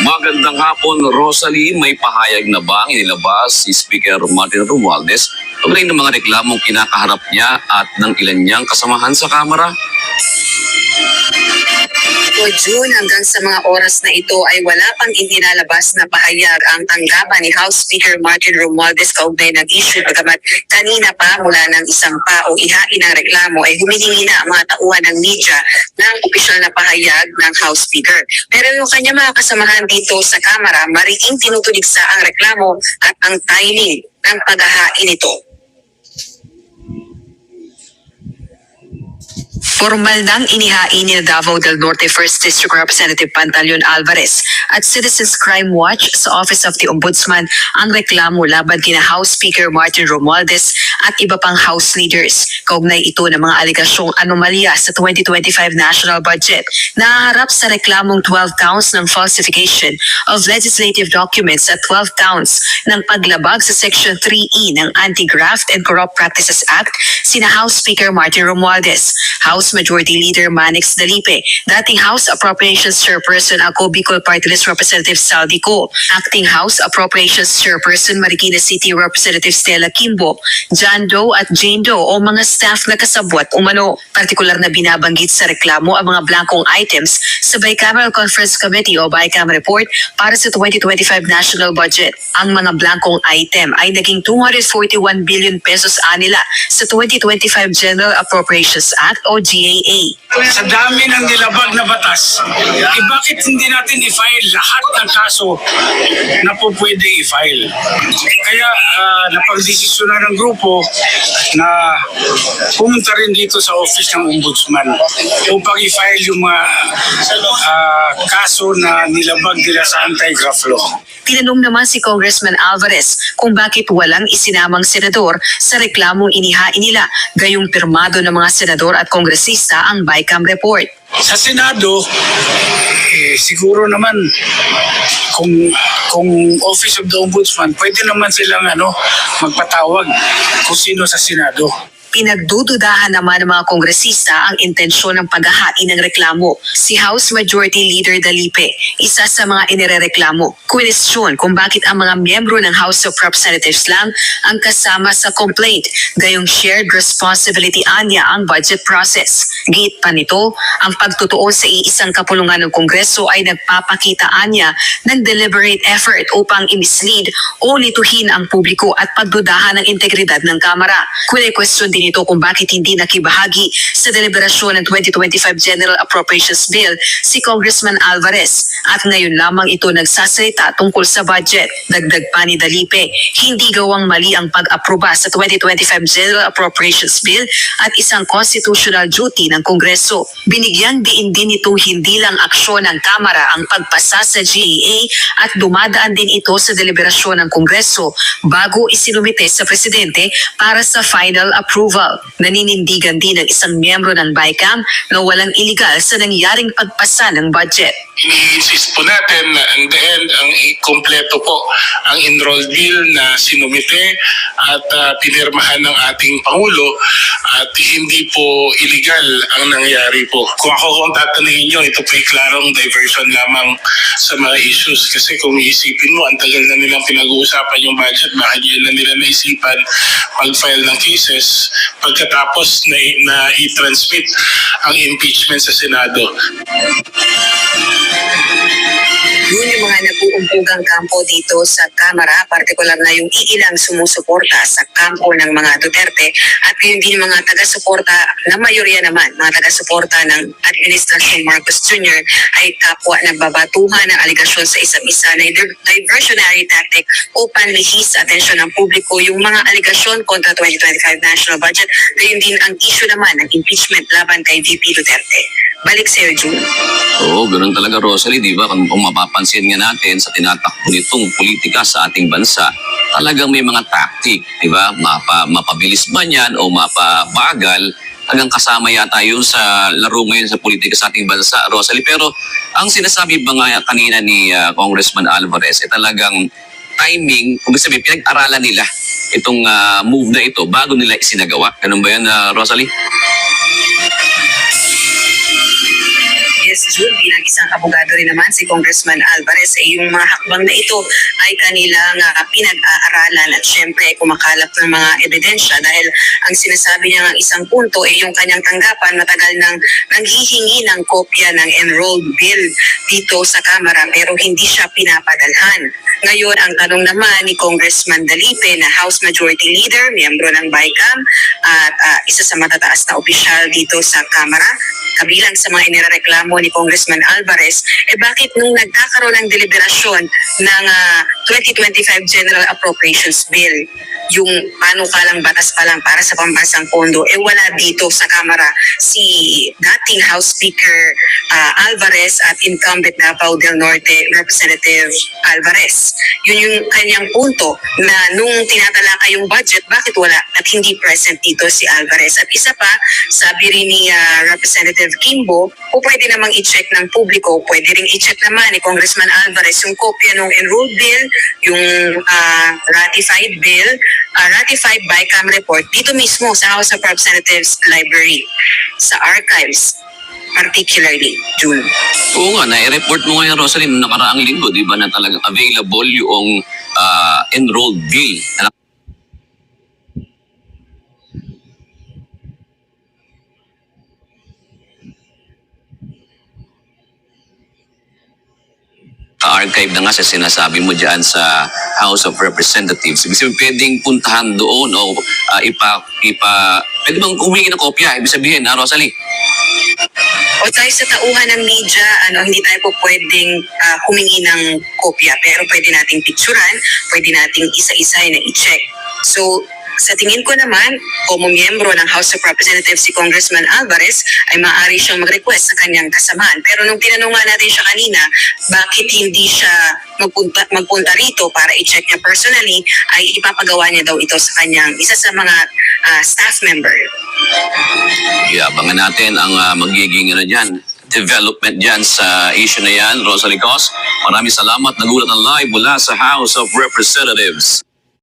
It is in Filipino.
Magandang hapon, Rosalie. May pahayag na ba ang inilabas si Speaker Martin Romualdez kaugnay ng mga reklamong kinakaharap niya at ng ilan niyang kasamahan sa Kamara? O June, hanggang sa mga oras na ito ay wala pang inilabas na pahayag ang tanggapan ni House Speaker Martin Romualdez kaugnay ng issue, bagamat kanina pa mula ng isang pa o ihain ng reklamo ay humihingi na ang mga tauhan ng media ng opisyal na pahayag ng House Speaker. Pero yung kanya mga kasamahan dito sa Kamara, mariing tinutuligsa ang reklamo at ang timing ng paghahain nito. Formal nang inihain ni Davao del Norte 1st District Representative Pantaleon Alvarez at Citizens Crime Watch sa Office of the Ombudsman ang reklamo laban kina House Speaker Martin Romualdez at iba pang House leaders. Kaugnay ito ng mga aligasyong anomalya sa 2025 national budget. Nahaharap sa reklamong 12 counts ng falsification of legislative documents at 12 counts ng paglabag sa Section 3E ng Anti-Graft and Corrupt Practices Act sina House Speaker Martin Romualdez, House Majority Leader Manix Dalipe, dating House Appropriations Chairperson ako Bicol Party List Representative Saldico, Acting House Appropriations Chairperson Marikina City Representative Stella Kimbo, John Doe at Jane Doe o mga staff na kasabwat umano. Partikular na binabanggit sa reklamo ang mga blankong items sa Bicameral Conference Committee o BICAM report para sa 2025 national budget. Ang mga blankong item ay naging 241 billion pesos anila sa 2025 General Appropriations Act o GAA. Sa dami ng nilabag na batas, bakit hindi natin i-file lahat ng kaso na po pwede i-file? Kaya napagdesisyonan ng grupo na pumunta rin dito sa office ng Ombudsman upang i-file yung mga kaso na nilabag nila sa anti-graft law. Tinanong naman si Congressman Alvarez kung bakit walang isinamang senador sa reklamong inihain nila, gayong pirmado ng mga senador at kongresista ang BICAM report. Sa Senado, siguro naman kung Office of the Ombudsman, pwede naman silang magpatawag kung sino sa Senado. Pinagdududahan naman ng mga kongresista ang intensyon ng paghahain ng reklamo. Si House Majority Leader Dalipe, isa sa mga inirereklamo, kwestiyon kung bakit ang mga miyembro ng House of Representatives lang ang kasama sa complaint, gayong shared responsibility anya ang budget process. Giit pa nito, ang pagtutuon sa iisang kapulungan ng Kongreso ay nagpapakita anya ng deliberate effort upang i-mislead o lituhin ang publiko at pagdudahan ng integridad ng Kamara. Question din ito kung bakit hindi nakibahagi sa deliberasyon ng 2025 General Appropriations Bill si Congressman Alvarez at ngayon lamang ito nagsasalita tungkol sa budget. Dagdag pa ni Dalipe, hindi gawang mali ang pag-aproba sa 2025 General Appropriations Bill at isang constitutional duty ng Kongreso. Binigyang diin din itong hindi lang aksyon ng Kamara ang pagpasa sa GAA at dumadaan din ito sa deliberasyon ng Kongreso bago isinumite sa Presidente para sa final approval. Naninindigan din ng isang miyembro ng BICAM na walang iligal sa nangyaring pagpasa ng budget. Ini-insist po natin na in the end, ang kompleto po ang enrolled bill na sinumite at pinirmahan ng ating Pangulo at hindi po illegal ang nangyari po. Kung tatanungin nyo, ito po ay klarong diversion lamang sa mga issues kasi kung iisipin mo, ang tagal na nilang pinag-uusapan yung budget, bakit yun na nila naisipan mag-file ng cases pagkatapos na i-transmit ang impeachment sa Senado. Yun yung mga nag-uumpugang kampo dito sa Kamara, partikular na yung iilang sumusuporta sa kampo ng mga Duterte at yun din yung mga taga-suporta, na mayorya naman, mga taga-suporta ng Administrasyon Marcos Jr. ay kapwa nagbabatuhan ng aligasyon sa isa't isa na diversionary tactic upang lihis sa atensyon ng publiko yung mga aligasyon kontra 2025 national budget. Gayun din ang issue naman ng impeachment laban kay VP Duterte. Balik sa'yo, June. Oo, ganun talaga, Rosalie, di ba? Kung mapapansin nga natin sa tinatakbo nitong politika sa ating bansa, talagang may mga tactic, di ba? Mapabilis man yan o mapabagal, hanggang kasama yata yun sa laro ngayon sa politika sa ating bansa, Rosalie. Pero ang sinasabi ba nga kanina ni Congressman Alvarez, talagang timing, kung sabihin, pinag-aralan nila itong move na ito bago nila isinagawa. Ganun ba yan, Rosalie? Yes, Jude, bilang isang abogado rin naman si Congressman Alvarez, yung mga hakbang na ito ay kanilang pinag-aaralan at syempre kumakalap ng mga ebidensya dahil ang sinasabi niya ng isang punto ay yung kanyang tanggapan matagal nang nanghihingi ng kopya ng enrolled bill dito sa Kamara pero hindi siya pinapadalhan. Ngayon, ang tanong naman ni Congressman Dalipe na House Majority Leader, miyembro ng BICAM at isa sa matataas na opisyal dito sa Kamara, kabilang sa mga inireklamo ni Congressman Alvarez, bakit nung nagkakaroon ng deliberasyon ng 2025 General Appropriations Bill, yung panukalang batas pa lang para sa pambansang pondo, wala dito sa Kamara si dating House Speaker Alvarez at incumbent Davao del Norte Representative Alvarez. Yun yung kanyang punto na nung tinatalakay yung budget, bakit wala at hindi present dito si Alvarez. At isa pa, sabi rin ni Representative Kimbo, o pwede namang i-check ng publiko, pwede rin i-check naman ni Congressman Alvarez yung kopya ng enrolled bill, yung ratified bill, ratified BICAM report dito mismo sa House of Representatives Library, sa archives, particularly, June. Oo nga, na-report mo ngayon, Rosalie, noong nakaraang linggo, di ba, na talagang available yung enrolled bill. Archive na nga sa sinasabi mo dyan sa House of Representatives. Ibig sabihin, pwedeng puntahan doon o pwede bang humingi ng kopya? Ibig sabihin, Rosalie? O tayo sa tauhan ng media, hindi tayo po pwedeng humingi ng kopya pero pwede nating picturean, pwede nating isa-isa na i-check. So, sa tingin ko naman, como miyembro ng House of Representatives si Congressman Alvarez ay maaari siyang mag-request sa kanyang kasamaan. Pero nung tinanungan natin siya kanina, bakit hindi siya magpunta rito para i-check niya personally, ay ipapagawa niya daw ito sa kanyang isa sa mga staff member. Abangan natin ang magiging development dyan sa issue na yan. Rosalie Cos, maraming salamat. Nagulat ang live mula sa House of Representatives.